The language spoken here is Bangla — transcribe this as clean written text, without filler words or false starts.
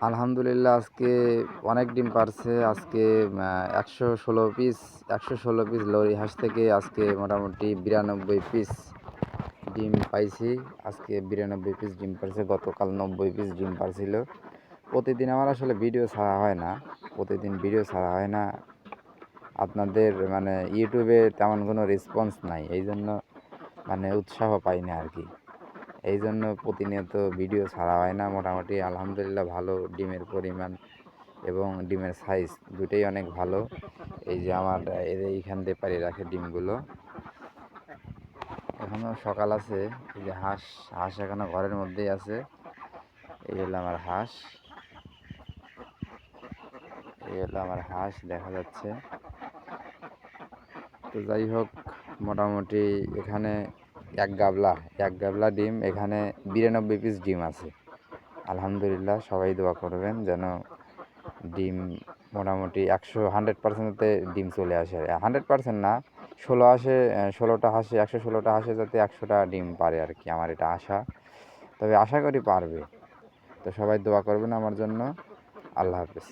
আলহামদুলিল্লাহ আজকে অনেক ডিম পারছে। আজকে ১১৬ পিস লরি হাঁস থেকে আজকে মোটামুটি ৯২ পিস ডিম পাইছি। আজকে ৯২ পিস ডিম পারছে। গতকাল ৯০ পিস ডিম পারছিল। প্রতিদিন আমার আসলে ভিডিও ছাড়া হয় না, আপনাদের ইউটিউবে তেমন কোনো রেসপন্স নাই, এই জন্য উৎসাহ পাই না আর কি। এই জন্য প্রতিনিয়ত ভিডিও ছাড়া হয় না। মোটামুটি আলহামদুলিল্লাহ ভালো ডিমের পরিমাণ এবং ডিমের সাইজ দুটোই অনেক ভালো। এই যে আমার এইখান দিয়ে পারি রাখে ডিমগুলো। এখনও সকাল আছে। এই যে হাঁস এখনও ঘরের মধ্যেই আছে। এই হলো আমার হাঁস দেখা যাচ্ছে। তো যাই হোক, মোটামুটি এখানে এক গাবলা ডিম, এখানে ৯২ পিস ডিম আছে। আলহামদুলিল্লাহ, সবাই দোয়া করবেন যেন ডিম মোটামুটি 100% ডিম চলে আসে। 100% না, 16টা হাঁসে 116টা হাঁসে যাতে 100টা ডিম পারে আর কি, আমার এটা আশা। তবে আশা করি পারবে। তো সবাই দোয়া করবেন আমার জন্য। আল্লাহ হাফেজ।